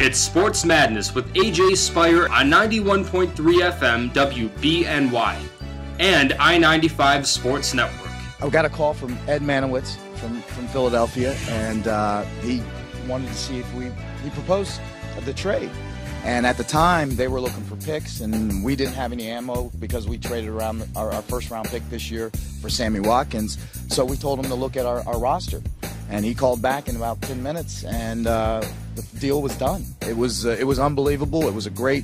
It's Sports Madness with AJ Speier on 91.3 FM WBNY and I-95 Sports Network. I got a call from Ed Manowitz from Philadelphia, and he wanted to see if he proposed the trade. And at the time, they were looking for picks, and we didn't have any ammo because we traded around our first-round pick this year for Sammy Watkins. So we told him to look at our roster. And he called back in about 10 minutes, and the deal was done. It was unbelievable. It was a great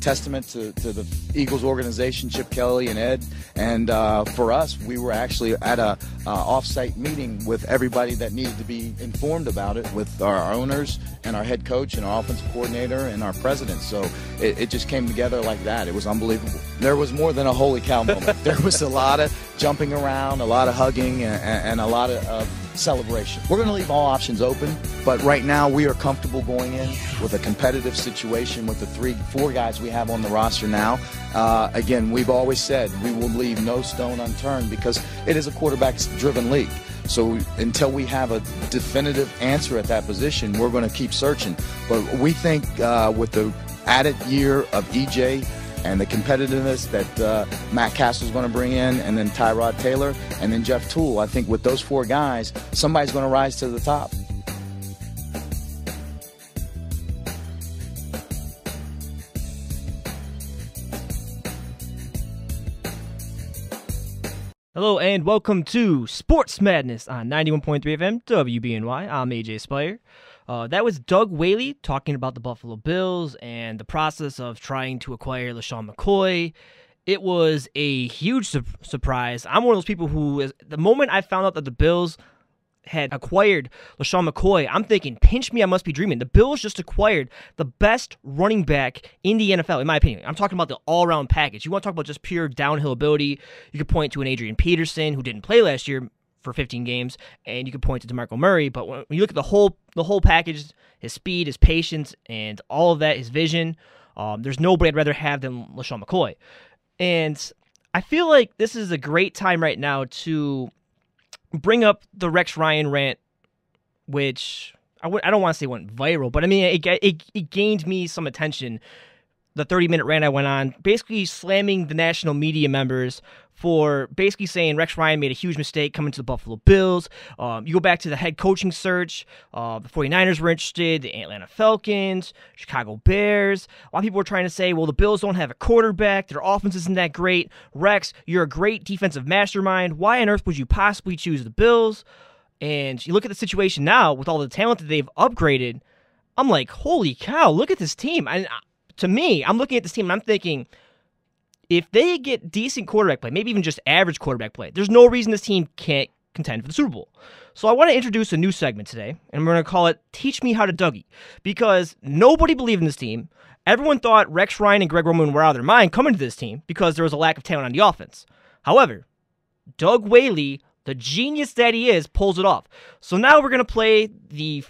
testament to the Eagles organization, Chip Kelly and Ed. And for us, we were actually at a off-site meeting with everybody that needed to be informed about it, with our owners and our head coach and our offensive coordinator and our president. So it just came together like that. It was unbelievable. There was more than a holy cow moment. There was a lot of jumping around, a lot of hugging, and a lot of celebration. We're going to leave all options open, but right now we are comfortable going in with a competitive situation with the 4 guys we have on the roster now. Again, we've always said we will leave no stone unturned because it is a quarterback-driven league. So until we have a definitive answer at that position, we're going to keep searching. But we think with the added year of EJ and the competitiveness that Matt Castle's going to bring in, and then Tyrod Taylor, and then Jeff Toole, I think with those 4 guys, somebody's going to rise to the top. Hello and welcome to Sports Madness on 91.3 FM WBNY. I'm AJ Speier. That was Doug Whaley talking about the Buffalo Bills and the process of trying to acquire LaShawn McCoy. It was a huge surprise. I'm one of those people who, the moment I found out that the Bills had acquired LaShawn McCoy, I'm thinking, pinch me, I must be dreaming. The Bills just acquired the best running back in the NFL, in my opinion. I'm talking about the all-around package. You want to talk about just pure downhill ability, you could point to an Adrian Peterson, who didn't play last year for 15 games, and you could point to DeMarco Murray, but when you look at the whole package, his speed, his patience, and all of that, his vision, there's nobody I'd rather have than LaShawn McCoy. And I feel like this is a great time right now to bring up the Rex Ryan rant, which I don't want to say went viral, but I mean, it gained me some attention. The 30-minute rant I went on, basically slamming the national media members for basically saying Rex Ryan made a huge mistake coming to the Buffalo Bills. You go back to the head coaching search, the 49ers were interested, the Atlanta Falcons, Chicago Bears. A lot of people were trying to say, well, the Bills don't have a quarterback, their offense isn't that great. Rex, you're a great defensive mastermind. Why on earth would you possibly choose the Bills? And you look at the situation now with all the talent that they've upgraded, I'm like, holy cow, look at this team. And to me, I'm looking at this team and I'm thinking, if they get decent quarterback play, maybe even just average quarterback play, there's no reason this team can't contend for the Super Bowl. So I want to introduce a new segment today, and we're going to call it Teach Me How to Dougie, because nobody believed in this team. Everyone thought Rex Ryan and Greg Roman were out of their mind coming to this team because there was a lack of talent on the offense. However, Doug Whaley, the genius that he is, pulls it off. So now we're going to play the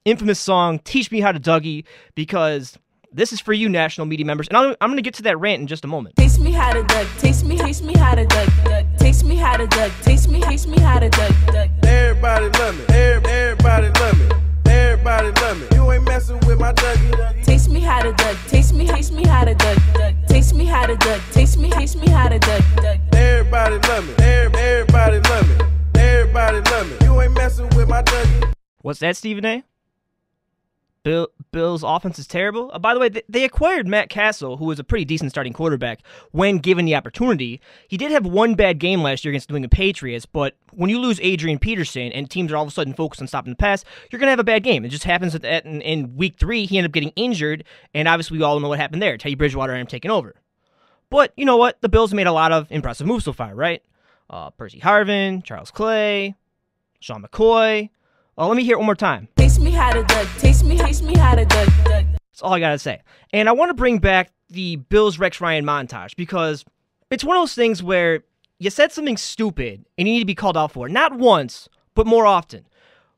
infamous song Teach Me How to Dougie, because this is for you, national media members, and I'm going to get to that rant in just a moment. Taste me how to duck, taste me how to duck, taste me how to duck, taste me how to duck. Everybody love me, everybody love me, everybody love me. You ain't messing with my Dougie. Taste me how to duck, taste me how to duck, taste me how to duck, taste me how to duck. Everybody love me, everybody love me, everybody love me. You ain't messing with my Dougie. What's that, Stephen A? Bill's offense is terrible. By the way, they acquired Matt Castle, who was a pretty decent starting quarterback when given the opportunity. He did have one bad game last year against the New England Patriots, but when you lose Adrian Peterson and teams are all of a sudden focused on stopping the pass, you're going to have a bad game. It just happens that in week 3, he ended up getting injured, and obviously we all know what happened there. Teddy Bridgewater ended up taking over. But you know what? The Bills made a lot of impressive moves so far, right? Percy Harvin, Charles Clay, Sean McCoy. Let me hear it one more time. Taste me how to duck, taste me how to duck. That's all I got to say. And I want to bring back the Bills Rex Ryan montage because it's one of those things where you said something stupid and you need to be called out for it. Not once, but more often.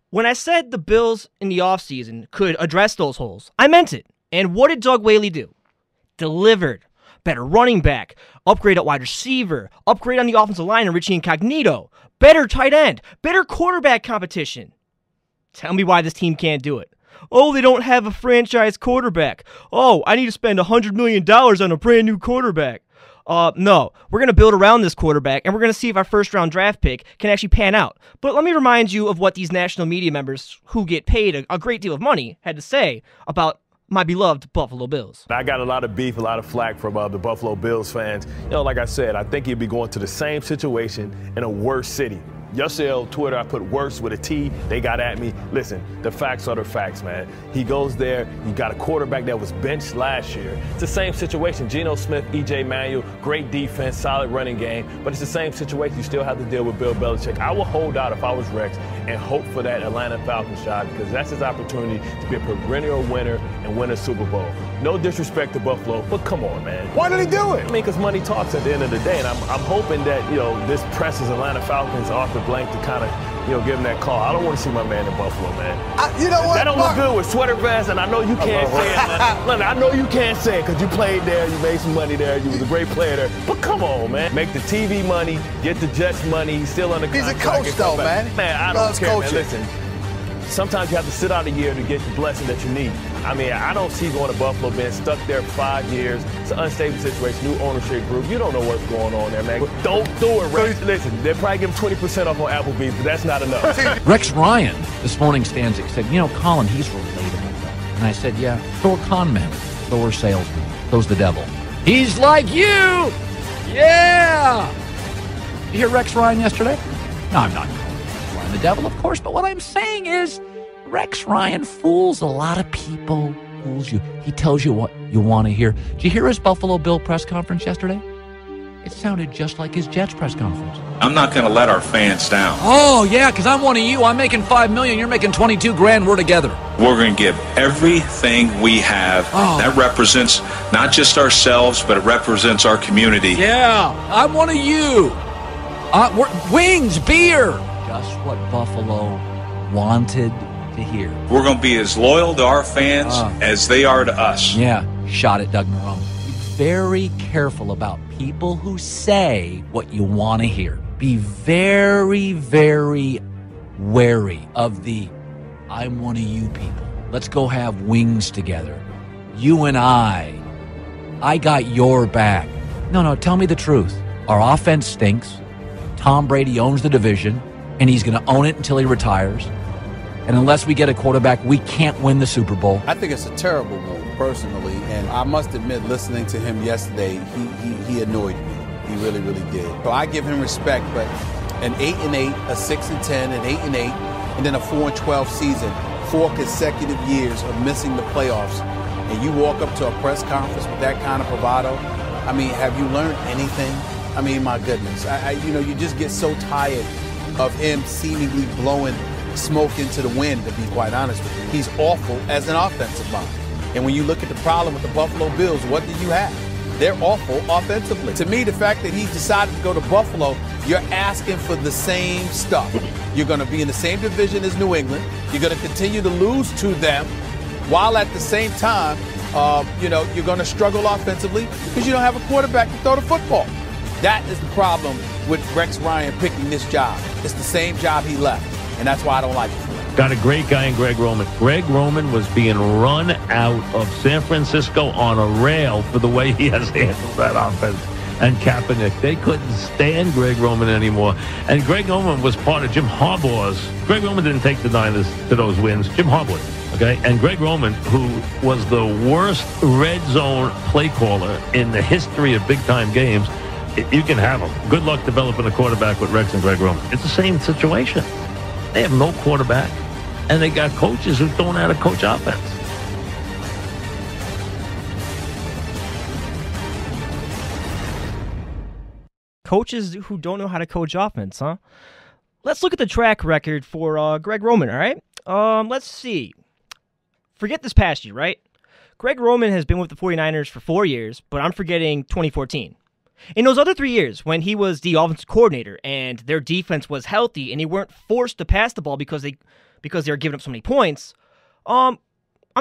When I said the Bills in the offseason could address those holes, I meant it. And what did Doug Whaley do? Delivered. Better running back, upgrade at wide receiver, upgrade on the offensive line and Richie Incognito, better tight end, better quarterback competition. Tell me why this team can't do it. Oh, they don't have a franchise quarterback. Oh, I need to spend $100 million on a brand new quarterback. No, we're going to build around this quarterback, and we're going to see if our first-round draft pick can actually pan out. But let me remind you of what these national media members who get paid a great deal of money had to say about my beloved Buffalo Bills. I got a lot of beef, a lot of flack from the Buffalo Bills fans. Like I said, I think he'd be going to the same situation in a worse city. Yesterday on Twitter, I put worse with a T. They got at me. Listen, the facts are the facts, man. He goes there. You got a quarterback that was benched last year. It's the same situation. Geno Smith, E.J. Manuel, great defense, solid running game. But it's the same situation. You still have to deal with Bill Belichick. I will hold out if I was Rex and hope for that Atlanta Falcons shot because that's his opportunity to be a perennial winner and win a Super Bowl. No disrespect to Buffalo, but come on, man. Why did he do it? I mean, because money talks at the end of the day, and I'm hoping that, this presses Atlanta Falcons off the blank to kind of, give him that call. I don't want to see my man in Buffalo, man. You know what? That don't look good with sweater vest, and I know you can't say it. Look, I know you can't say it because you played there, you made some money there, you was a great player there. But come on, man. Make the TV money, get the Jets money. He's still under contract. He's a coach, though, man. Man, I don't care, man. Listen, sometimes you have to sit out a year to get the blessing that you need. I mean, I don't see going to Buffalo being stuck there for 5 years. It's an unstable situation, new ownership group. You don't know what's going on there, man. Don't do it, Rex. Listen, they'll probably give him 20% off on Applebee's, but that's not enough. Rex Ryan this morning stands and said, Colin, he's relatable. And I said, yeah, so are con men, so are salesmen, so's the devil. He's like you! Yeah! You hear Rex Ryan yesterday? No, I'm not calling Rex Ryan the devil, of course, but what I'm saying is Rex Ryan fools a lot of people, fools you. He tells you what you want to hear. Did you hear his Buffalo Bill press conference yesterday? It sounded just like his Jets press conference. I'm not going to let our fans down. Oh, yeah, because I'm one of you. I'm making $5 million. You're making $22 grand. We're together. We're going to give everything we have. Oh. That represents not just ourselves, but it represents our community. Yeah, I'm one of you. Wings, beer. Just what Buffalo wanted to hear. We're going to be as loyal to our fans as they are to us. Yeah, shot at Doug Marrone. Be very careful about people who say what you want to hear. Be very, very wary of the I'm one of you people. Let's go have wings together. You and I got your back. No, tell me the truth. Our offense stinks. Tom Brady owns the division, and he's going to own it until he retires. And unless we get a quarterback, we can't win the Super Bowl. I think it's a terrible move, personally. And I must admit, listening to him yesterday, he annoyed me. He really, really did. So I give him respect, but an 8-8, a 6-10, an 8-8, and then a 4-12 season, 4 consecutive years of missing the playoffs, and you walk up to a press conference with that kind of bravado. I mean, have you learned anything? I mean, my goodness. You just get so tired of him seemingly blowing smoke into the wind, to be quite honest with you. He's awful as an offensive mind. And when you look at the problem with the Buffalo Bills, what do you have? They're awful offensively. To me, the fact that he decided to go to Buffalo, you're asking for the same stuff. You're going to be in the same division as New England. You're going to continue to lose to them, while at the same time, you're going to struggle offensively because you don't have a quarterback to throw the football. That is the problem with Rex Ryan picking this job. It's the same job he left. And that's why I don't like it. Got a great guy in Greg Roman. Greg Roman was being run out of San Francisco on a rail for the way he has handled that offense. And Kaepernick, they couldn't stand Greg Roman anymore. And Greg Roman was part of Jim Harbaugh's. Greg Roman didn't take the Niners to those wins. Jim Harbaugh, okay? And Greg Roman, who was the worst red zone play caller in the history of big-time games, you can have him. Good luck developing a quarterback with Rex and Greg Roman. It's the same situation. They have no quarterback, and they got coaches who don't know how to coach offense. Coaches who don't know how to coach offense, huh? Let's look at the track record for Greg Roman, all right? Let's see. Forget this past year, right? Greg Roman has been with the 49ers for 4 years, but I'm forgetting 2014. In those other 3 years, when he was the offensive coordinator and their defense was healthy and they weren't forced to pass the ball because they were giving up so many points, I'm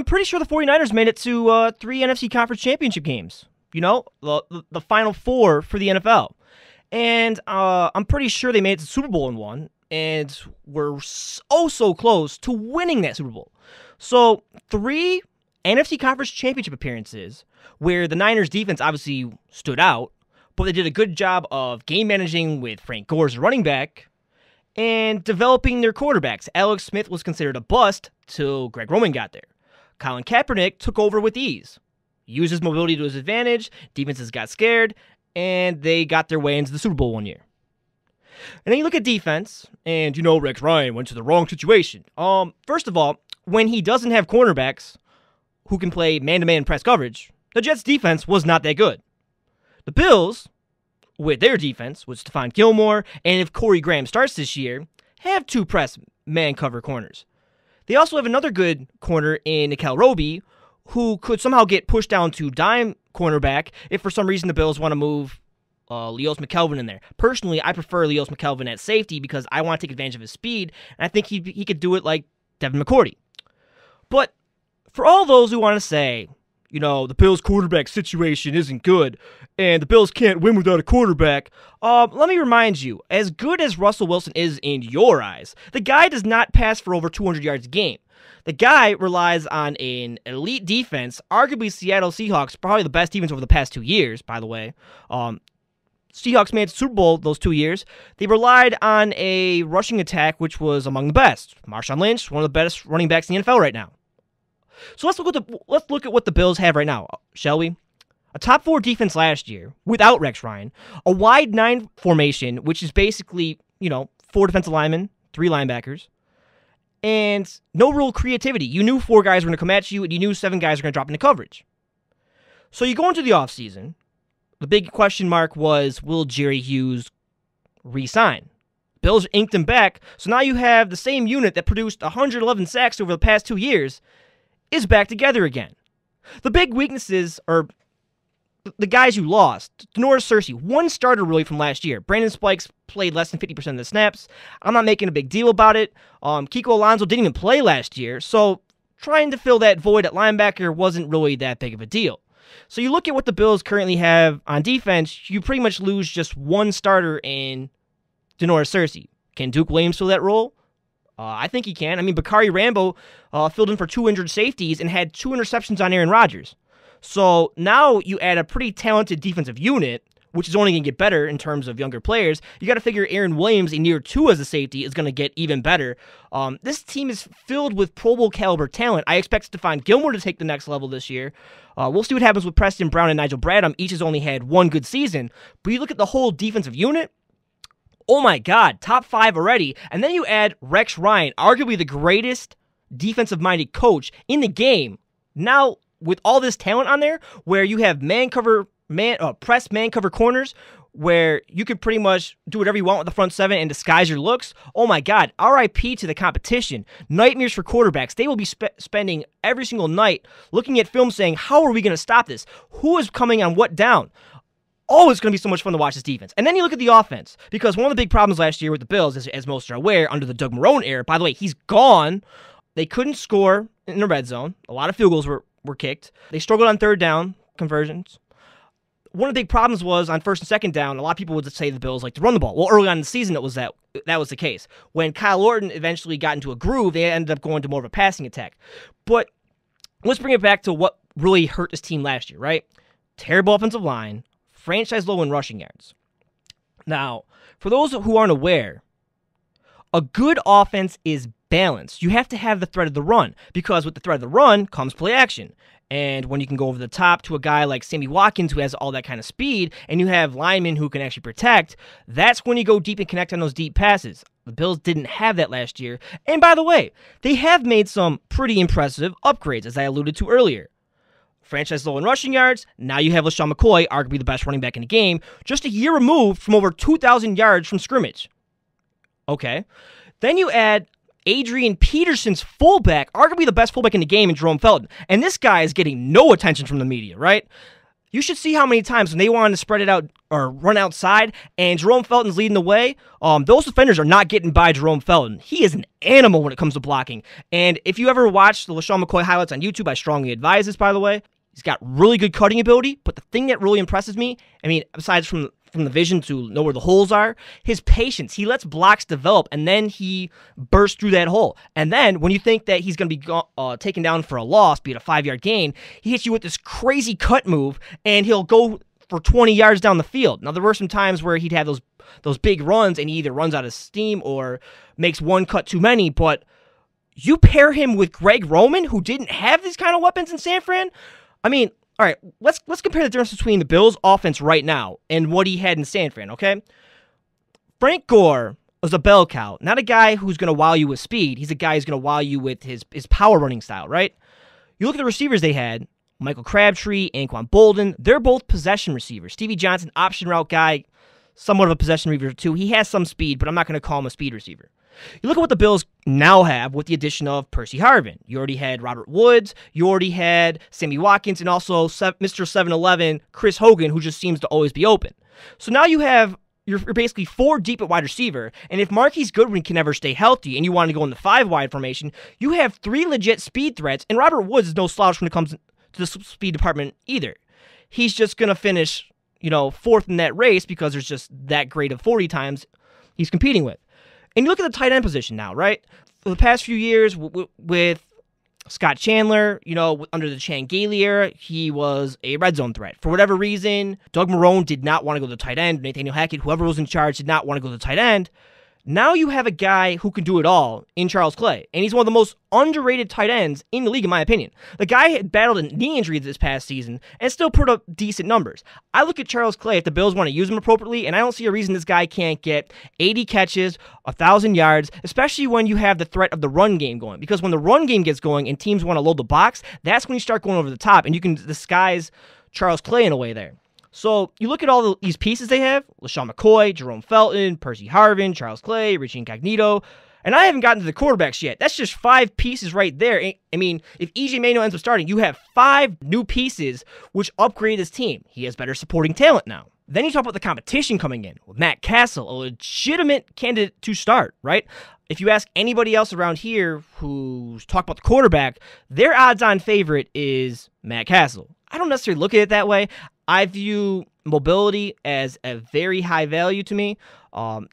pretty sure the 49ers made it to 3 NFC Conference Championship games. You know, the Final Four for the NFL. And I'm pretty sure they made it to the Super Bowl in one and were so close to winning that Super Bowl. So 3 NFC Conference Championship appearances where the Niners defense obviously stood out, but they did a good job of game managing with Frank Gore as a running back and developing their quarterbacks. Alex Smith was considered a bust till Greg Roman got there. Colin Kaepernick took over with ease. Used his mobility to his advantage, defenses got scared, and they got their way into the Super Bowl one year. And then you look at defense, and Rex Ryan went to the wrong situation. First of all, when he doesn't have cornerbacks who can play man-to-man press coverage, the Jets' defense was not that good. The Bills, with their defense, with Stephon Gilmore, and if Corey Graham starts this year, have 2 press man-cover corners. They also have another good corner in Nikel Roby, who could somehow get pushed down to dime cornerback if for some reason the Bills want to move Leos McKelvin in there. Personally, I prefer Leos McKelvin at safety because I want to take advantage of his speed, and I think he could do it like Devin McCourty. But for all those who want to say, the Bills' quarterback situation isn't good, and the Bills can't win without a quarterback, let me remind you, as good as Russell Wilson is in your eyes, the guy does not pass for over 200 yards a game. The guy relies on an elite defense, arguably Seattle Seahawks, probably the best defense over the past 2 years, by the way. Seahawks made the Super Bowl those 2 years. They relied on a rushing attack, which was among the best. Marshawn Lynch, one of the best running backs in the NFL right now. So let's look at what the Bills have right now, shall we? A top 4 defense last year without Rex Ryan, a wide 9 formation, which is basically 4 defensive linemen, 3 linebackers, and no real creativity. You knew 4 guys were going to come at you, and you knew 7 guys were going to drop into coverage. So you go into the offseason. The big question mark was, will Jerry Hughes re-sign? Bills inked him back, so now you have the same unit that produced 111 sacks over the past 2 years is back together again. The big weaknesses are the guys you lost. Denoris Cersei, 1 starter really from last year. Brandon Spikes played less than 50% of the snaps. I'm not making a big deal about it. Kiko Alonso didn't even play last year, so trying to fill that void at linebacker wasn't really that big of a deal. So you look at what the Bills currently have on defense, you pretty much lose just 1 starter in Denoris Cersei. Can Duke Williams fill that role? I think he can. I mean, Bakari Rambo filled in for 2 injured safeties and had 2 interceptions on Aaron Rodgers. So now you add a pretty talented defensive unit, which is only going to get better in terms of younger players. You got to figure Aaron Williams in year 2 as a safety is going to get even better. This team is filled with Pro Bowl caliber talent. I expect Stephon Gilmore to take the next level this year. We'll see what happens with Preston Brown and Nigel Bradham. Each has only had 1 good season. But you look at the whole defensive unit, oh my God, top 5 already. And then you add Rex Ryan, arguably the greatest defensive-minded coach in the game. Now, with all this talent on there, where you have press man cover corners, where you can pretty much do whatever you want with the front 7 and disguise your looks. Oh my God, RIP to the competition. Nightmares for quarterbacks. They will be spending every single night looking at film saying, how are we going to stop this? Who is coming on what down? Oh, it's going to be so much fun to watch this defense. And then you look at the offense, because one of the big problems last year with the Bills, as most are aware, under the Doug Marrone era, by the way, he's gone. They couldn't score in the red zone. A lot of field goals were kicked. They struggled on 3rd down conversions. One of the big problems was on 1st and 2nd down, a lot of people would say the Bills like to run the ball. Well, early on in the season, that was the case. When Kyle Orton eventually got into a groove, they ended up going to more of a passing attack. But let's bring it back to what really hurt this team last year, right? Terrible offensive line, franchise low in rushing yards. Now, for those who aren't aware, a good offense is balanced. You have to have the threat of the run, because with the threat of the run comes play action. And when you can go over the top to a guy like Sammy Watkins who has all that kind of speed, and you have linemen who can actually protect, that's when you go deep and connect on those deep passes. The Bills didn't have that last year. And by the way, they have made some pretty impressive upgrades, as I alluded to earlier. Franchise low in rushing yards. Now you have LaShawn McCoy, arguably the best running back in the game, just a year removed from over 2,000 yards from scrimmage. Okay. Then you add Adrian Peterson's fullback, arguably the best fullback in the game, in Jerome Felton. And this guy is getting no attention from the media, right? You should see how many times when they wanted to spread it out or run outside and Jerome Felton's leading the way, those defenders are not getting by Jerome Felton. He is an animal when it comes to blocking. And if you ever watch the LaShawn McCoy highlights on YouTube, I strongly advise this, by the way. He's got really good cutting ability, but the thing that really impresses me, I mean, aside from from the vision to know where the holes are. His patience, he lets blocks develop, and then he bursts through that hole. And then when you think that he's going to be taken down for a loss, be it a 5-yard gain, he hits you with this crazy cut move, and he'll go for 20 yards down the field. Now, there were some times where he'd have those big runs, and he either runs out of steam or makes one cut too many, but you pair him with Greg Roman, who didn't have these kind of weapons in San Fran. I mean, all right, let's compare the difference between the Bills' offense right now and what he had in San Fran, okay? Frank Gore was a bell cow, not a guy who's going to wow you with speed. He's a guy who's going to wow you with his power running style, right? You look at the receivers they had, Michael Crabtree, Anquan Bolden, they're both possession receivers. Stevie Johnson, option route guy, somewhat of a possession receiver too. He has some speed, but I'm not going to call him a speed receiver. You look at what the Bills now have with the addition of Percy Harvin. You already had Robert Woods. You already had Sammy Watkins and also Mr. 7-Eleven, Chris Hogan, who just seems to always be open. So now you're basically 4 deep at wide receiver, and if Marquise Goodwin can ever stay healthy and you want to go in the 5-wide formation, you have 3 legit speed threats, and Robert Woods is no slouch when it comes to the speed department either. He's just going to finish, 4th in that race because there's just that grade of 40 times he's competing with. And you look at the tight end position now, right? For the past few years with Scott Chandler, under the Chan Gailey era, he was a red zone threat. For whatever reason, Doug Marrone did not want to go to the tight end. Nathaniel Hackett, whoever was in charge, did not want to go to the tight end. Now you have a guy who can do it all in Charles Clay, and he's one of the most underrated tight ends in the league, in my opinion. The guy had battled a knee injury this past season and still put up decent numbers. I look at Charles Clay, if the Bills want to use him appropriately, and I don't see a reason this guy can't get 80 catches, 1,000 yards, especially when you have the threat of the run game going. Because when the run game gets going and teams want to load the box, that's when you start going over the top, and you can disguise Charles Clay in a way there. So you look at all these pieces they have, LaShawn McCoy, Jerome Felton, Percy Harvin, Charles Clay, Richie Incognito, and I haven't gotten to the quarterbacks yet. That's just 5 pieces right there. I mean, if E.J. Manuel ends up starting, you have 5 new pieces which upgrade this team. He has better supporting talent now. Then you talk about the competition coming in with Matt Castle, a legitimate candidate to start, right? If you ask anybody else around here who's talked about the quarterback, their odds-on favorite is Matt Castle. I don't necessarily look at it that way. I view mobility as a very high value to me.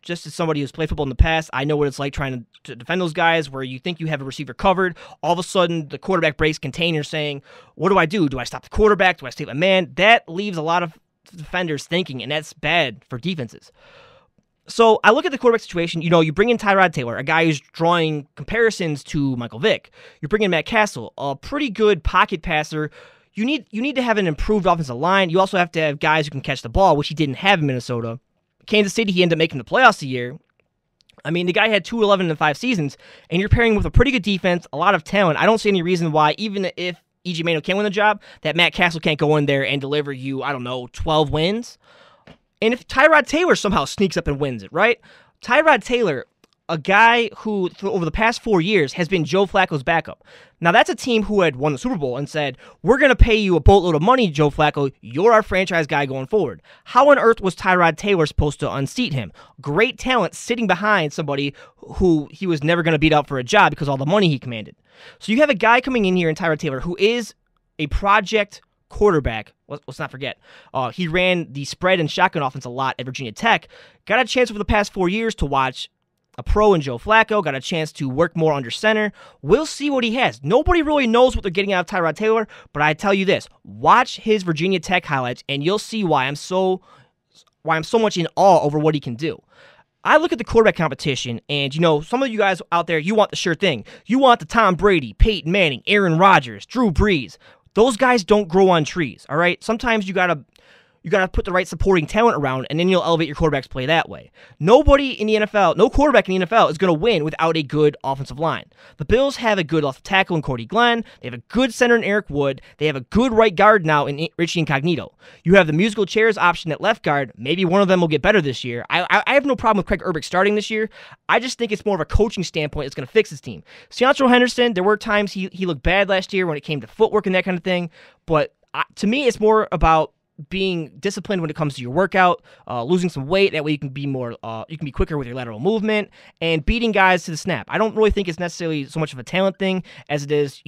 Just as somebody who's played football in the past, I know what it's like trying to defend those guys where you think you have a receiver covered. All of a sudden, the quarterback breaks container saying, what do I do? Do I stop the quarterback? Do I stay my man? That leaves a lot of defenders thinking, and that's bad for defenses. So I look at the quarterback situation. You bring in Tyrod Taylor, a guy who's drawing comparisons to Michael Vick. You bring in Matt Castle, a pretty good pocket passer. You need to have an improved offensive line. You also have to have guys who can catch the ball, which he didn't have in Minnesota. Kansas City, he ended up making the playoffs a year. I mean, the guy had 2-11-5 seasons, and you're pairing with a pretty good defense, a lot of talent. I don't see any reason why, even if E.J. Manuel can win the job, that Matt Castle can't go in there and deliver you, 12 wins. And if Tyrod Taylor somehow sneaks up and wins it, right? Tyrod Taylor, a guy who, over the past 4 years, has been Joe Flacco's backup. Now, that's a team who had won the Super Bowl and said, we're going to pay you a boatload of money, Joe Flacco. You're our franchise guy going forward. How on earth was Tyrod Taylor supposed to unseat him? Great talent sitting behind somebody who he was never going to beat out for a job because of all the money he commanded. So you have a guy coming in here in Tyrod Taylor who is a project quarterback. Let's not forget. He ran the spread and shotgun offense a lot at Virginia Tech. Got a chance over the past 4 years to watch a pro in Joe Flacco, got a chance to work more under center. We'll see what he has. Nobody really knows what they're getting out of Tyrod Taylor, but I tell you this, watch his Virginia Tech highlights, and you'll see why I'm so much in awe over what he can do. I look at the quarterback competition, and some of you guys out there, you want the sure thing. You want the Tom Brady, Peyton Manning, Aaron Rodgers, Drew Brees. Those guys don't grow on trees, all right? Sometimes you gotta put the right supporting talent around, and then you'll elevate your quarterback's play that way. Nobody in the NFL, no quarterback in the NFL is going to win without a good offensive line. The Bills have a good offensive tackle in Cordy Glenn. They have a good center in Eric Wood. They have a good right guard now in Richie Incognito. You have the musical chairs option at left guard. Maybe one of them will get better this year. I have no problem with Craig Urbick starting this year. I just think it's more of a coaching standpoint that's going to fix his team. Seantrel Henderson, there were times he looked bad last year when it came to footwork and that kind of thing, but to me, it's more about being disciplined when it comes to your workout, losing some weight. That way you can be you can be quicker with your lateral movement and beating guys to the snap. I don't really think it's necessarily so much of a talent thing as it is,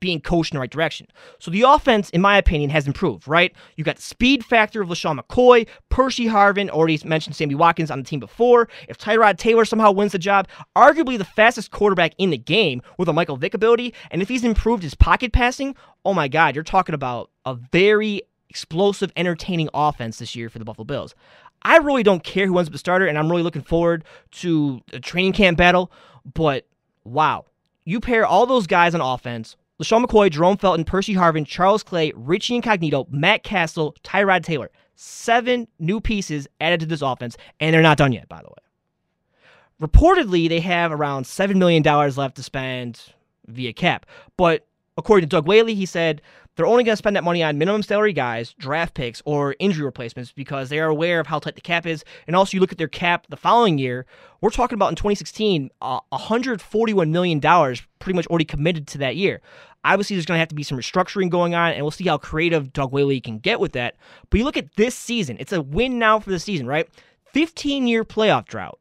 being coached in the right direction. So the offense, in my opinion, has improved, right? You got the speed factor of LaShawn McCoy, Percy Harvin, already mentioned Sammy Watkins on the team before. If Tyrod Taylor somehow wins the job, arguably the fastest quarterback in the game with a Michael Vick ability, and if he's improved his pocket passing, oh my God, you're talking about a very explosive, entertaining offense this year for the Buffalo Bills. I really don't care who ends up the starter, and I'm really looking forward to a training camp battle, but wow. You pair all those guys on offense, LaShawn McCoy, Jerome Felton, Percy Harvin, Charles Clay, Richie Incognito, Matt Castle, Tyrod Taylor. 7 new pieces added to this offense, and they're not done yet, by the way. Reportedly, they have around $7 million left to spend via cap, but according to Doug Whaley, he said they're only going to spend that money on minimum salary guys, draft picks, or injury replacements because they are aware of how tight the cap is. And also, you look at their cap the following year, we're talking about in 2016, $141 million pretty much already committed to that year. Obviously, there's going to have to be some restructuring going on, and we'll see how creative Doug Whaley can get with that. But you look at this season, it's a win now for the season, right? 15-year playoff drought.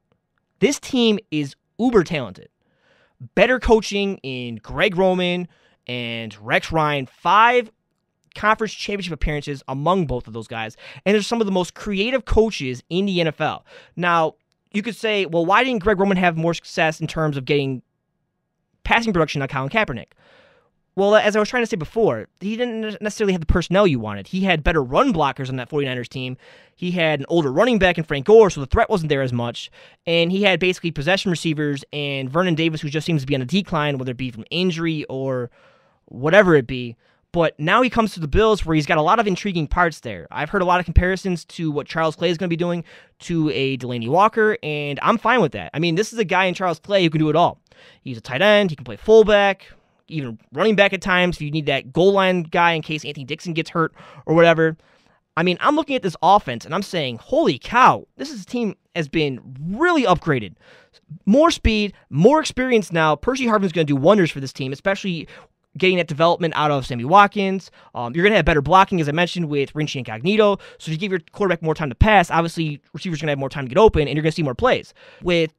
This team is uber talented. Better coaching in Greg Roman and Rex Ryan, 5 conference championship appearances among both of those guys, and they're some of the most creative coaches in the NFL. Now, you could say, well, why didn't Greg Roman have more success in terms of getting passing production like Colin Kaepernick? Well, as I was trying to say before, he didn't necessarily have the personnel you wanted. He had better run blockers on that 49ers team. He had an older running back in Frank Gore, so the threat wasn't there as much. And he had basically possession receivers and Vernon Davis, who just seems to be on a decline, whether it be from injury or whatever it be. But now he comes to the Bills where he's got a lot of intriguing parts there. I've heard a lot of comparisons to what Charles Clay is going to be doing to a Delaney Walker, and I'm fine with that. I mean, this is a guy in Charles Clay who can do it all. He's a tight end. He can play fullback, even running back at times if you need that goal line guy in case Anthony Dixon gets hurt or whatever. I mean, I'm looking at this offense, and I'm saying, holy cow, this team has been really upgraded. More speed, more experience now. Percy Harvin's going to do wonders for this team, especially getting that development out of Sammy Watkins. You're going to have better blocking, as I mentioned, with Richie Incognito. So if you give your quarterback more time to pass, obviously receivers are going to have more time to get open, and you're going to see more plays. With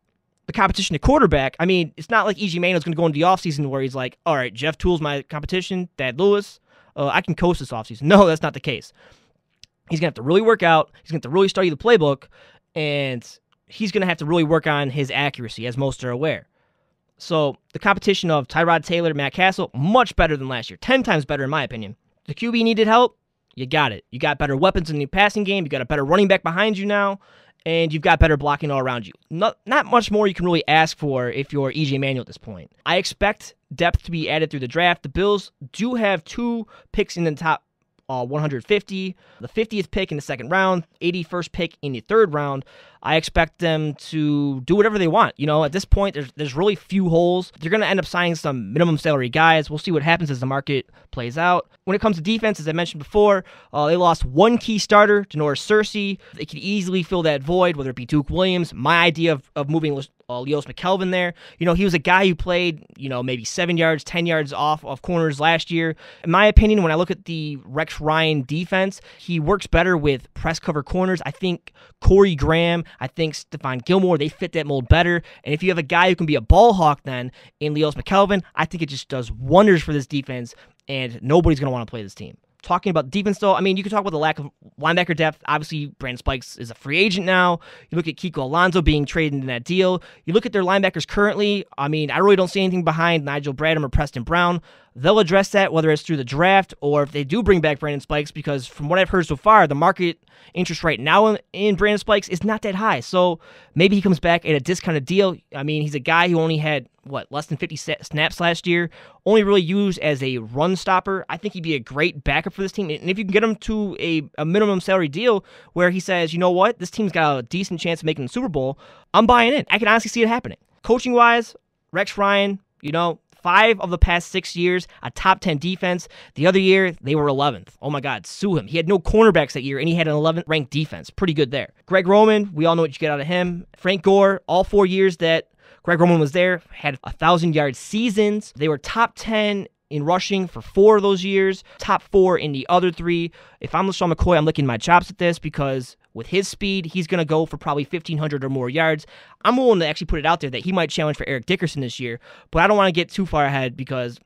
the competition at quarterback, I mean, it's not like E.J. Manuel's going to go into the offseason where he's like, all right, Jeff Toole's my competition, Thad Lewis, I can coast this offseason. No, that's not the case. He's going to have to really work out. He's going to have to really study the playbook, and he's going to have to really work on his accuracy, as most are aware. So the competition of Tyrod Taylor, Matt Castle, much better than last year. 10 times better, in my opinion. The QB needed help. You got it. You got better weapons in the passing game. You got a better running back behind you now, and you've got better blocking all around you. Not much more you can really ask for if you're E.J. Manuel at this point. I expect depth to be added through the draft. The Bills do have 2 picks in the top 150, the 50th pick in the second round, 81st pick in the third round. I expect them to do whatever they want. You know, at this point, there's really few holes. They're going to end up signing some minimum salary guys. We'll see what happens as the market plays out. When it comes to defense, as I mentioned before, they lost 1 key starter, Denoris Searcy. They could easily fill that void, whether it be Duke Williams. My idea of moving Leos McKelvin there. You know, he was a guy who played, maybe 7 yards, 10 yards off of corners last year. In my opinion, when I look at the Rex Ryan defense, he works better with press cover corners. I think Corey Graham, I think Stephon Gilmore, they fit that mold better. And if you have a guy who can be a ball hawk then in Leos McKelvin, I think it just does wonders for this defense, and nobody's going to want to play this team. Talking about defense, though, I mean, you can talk about the lack of linebacker depth. Obviously, Brandon Spikes is a free agent now. You look at Kiko Alonso being traded in that deal. You look at their linebackers currently. I mean, I really don't see anything behind Nigel Bradham or Preston Brown. They'll address that, whether it's through the draft or if they do bring back Brandon Spikes, because from what I've heard so far, the market interest right now in Brandon Spikes is not that high. So maybe he comes back at a discounted deal. I mean, he's a guy who only had, less than 50 snaps last year, only really used as a run stopper. I think he'd be a great backup for this team. And if you can get him to a minimum salary deal where he says, you know what, this team's got a decent chance of making the Super Bowl, I'm buying in. I can honestly see it happening. Coaching-wise, Rex Ryan, 5 of the past 6 years, a top 10 defense. The other year, they were 11th. Oh my God, sue him. He had no cornerbacks that year, and he had an 11th ranked defense. Pretty good there. Greg Roman, we all know what you get out of him. Frank Gore, all 4 years that Greg Roman was there, had 1,000-yard seasons. They were top 10 in rushing for 4 of those years, top 4 in the other 3. If I'm LaShawn McCoy, I'm licking my chops at this because with his speed, he's going to go for probably 1,500 or more yards. I'm willing to actually put it out there that he might challenge for Eric Dickerson this year, but I don't want to get too far ahead because,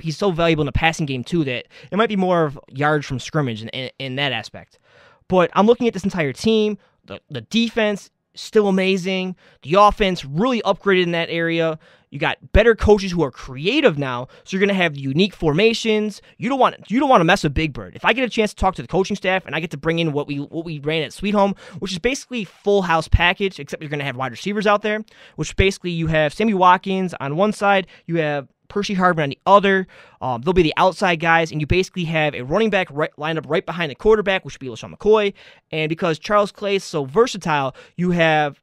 he's so valuable in the passing game too that it might be more of yards from scrimmage in that aspect. But I'm looking at this entire team. The defense, still amazing. The offense really upgraded in that area. You got better coaches who are creative now, so you're going to have unique formations. You don't want to mess with Big Bird. If I get a chance to talk to the coaching staff and I get to bring in what we ran at Sweet Home, which is basically full house package, except you're going to have wide receivers out there, which basically you have Sammy Watkins on one side, you have Percy Harvin on the other. They'll be the outside guys, and you basically have a running back lined up right behind the quarterback, which would be LaShawn McCoy. And because Charles Clay is so versatile, you have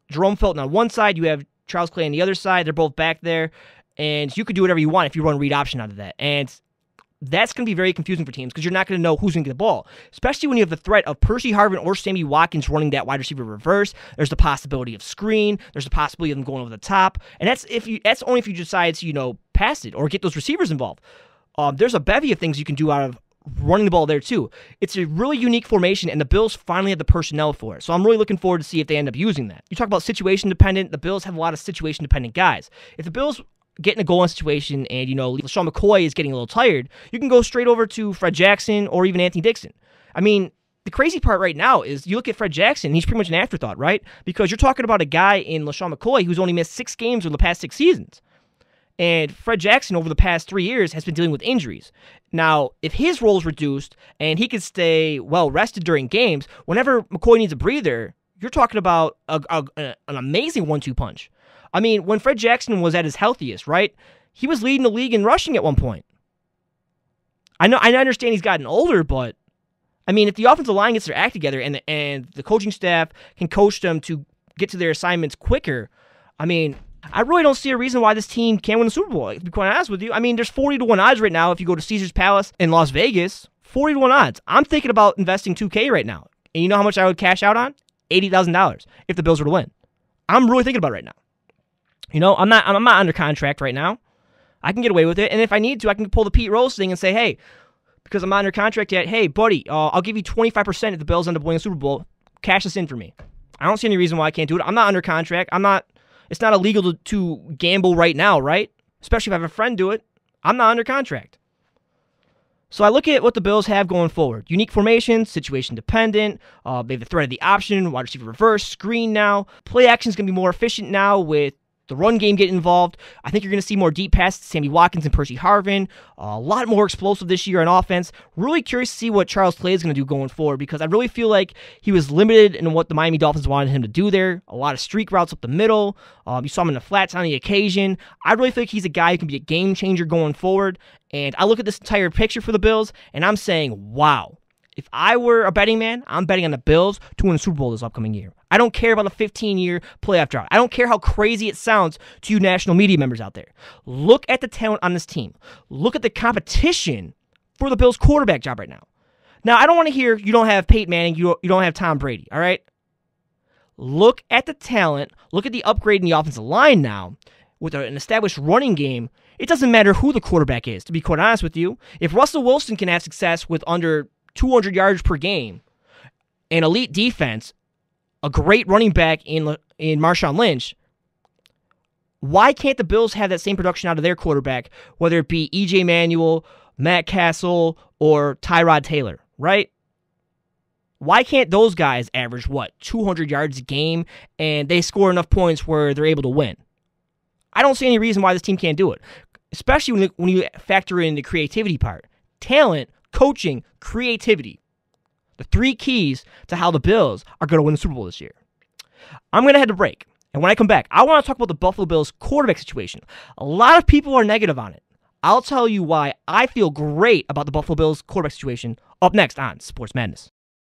Jerome Felton on one side, you have Charles Clay on the other side. They're both back there, and you could do whatever you want if you run read option out of that. And that's going to be very confusing for teams because you're not going to know who's going to get the ball, especially when you have the threat of Percy Harvin or Sammy Watkins running that wide receiver reverse. There's the possibility of screen. There's the possibility of them going over the top, and that's only if you decide to pass it or get those receivers involved. There's a bevy of things you can do out of running the ball there too. It's a really unique formation, and the Bills finally have the personnel for it. So I'm really looking forward to see if they end up using that. You talk about situation dependent. The Bills have a lot of situation dependent guys. If the Bills get in a goal line situation and LaShawn McCoy is getting a little tired, you can go straight over to Fred Jackson or even Anthony Dixon. I mean, the crazy part right now is you look at Fred Jackson, he's pretty much an afterthought, right? Because you're talking about a guy in LaShawn McCoy who's only missed 6 games over the past 6 seasons. And Fred Jackson, over the past 3 years, has been dealing with injuries. Now, if his role is reduced and he can stay well-rested during games, whenever McCoy needs a breather, you're talking about an amazing 1-2 punch. I mean, when Fred Jackson was at his healthiest, right, he was leading the league in rushing at one point. I understand he's gotten older, but, I mean, if the offensive line gets their act together and the coaching staff can coach them to get to their assignments quicker, I mean, I really don't see a reason why this team can't win the Super Bowl, to be quite honest with you. I mean, there's 40-1 odds right now if you go to Caesars Palace in Las Vegas. 40-1 odds. I'm thinking about investing $2K right now. And you know how much I would cash out on? $80,000 if the Bills were to win. I'm really thinking about it right now. I'm not under contract right now. I can get away with it. And if I need to, I can pull the Pete Rose thing and say, hey, because I'm not under contract yet, hey, buddy, I'll give you 25% if the Bills end up winning the Super Bowl. Cash this in for me. I don't see any reason why I can't do it. I'm not under contract. It's not illegal to gamble right now, right? Especially if I have a friend do it. I'm not under contract. So I look at what the Bills have going forward. Unique formation, situation dependent. They have the threat of the option, wide receiver reverse, screen now. Play action is going to be more efficient now with the run game getting involved. I think you're going to see more deep passes to Sammy Watkins and Percy Harvin. A lot more explosive this year on offense. Really curious to see what Charles Clay is going to do going forward because I really feel like he was limited in what the Miami Dolphins wanted him to do there. A lot of streak routes up the middle. You saw him in the flats on the occasion. I really think he's a guy who can be a game changer going forward. And I look at this entire picture for the Bills, and I'm saying, wow. If I were a betting man, I'm betting on the Bills to win the Super Bowl this upcoming year. I don't care about a 15-year playoff drought. I don't care how crazy it sounds to you national media members out there. Look at the talent on this team. Look at the competition for the Bills' quarterback job right now. Now, I don't want to hear you don't have Peyton Manning, you don't have Tom Brady, all right? Look at the talent. Look at the upgrade in the offensive line now. With an established running game, it doesn't matter who the quarterback is, to be quite honest with you. If Russell Wilson can have success with under 200 yards per game, an elite defense, a great running back in Marshawn Lynch, why can't the Bills have that same production out of their quarterback, whether it be E.J. Manuel, Matt Castle, or Tyrod Taylor, right? Why can't those guys average, 200 yards a game, and they score enough points where they're able to win? I don't see any reason why this team can't do it, especially when you factor in the creativity part. Talent, coaching, creativity. The 3 keys to how the Bills are going to win the Super Bowl this year. I'm going to head to break. And when I come back, I want to talk about the Buffalo Bills quarterback situation. A lot of people are negative on it. I'll tell you why I feel great about the Buffalo Bills quarterback situation up next on Sports Madness.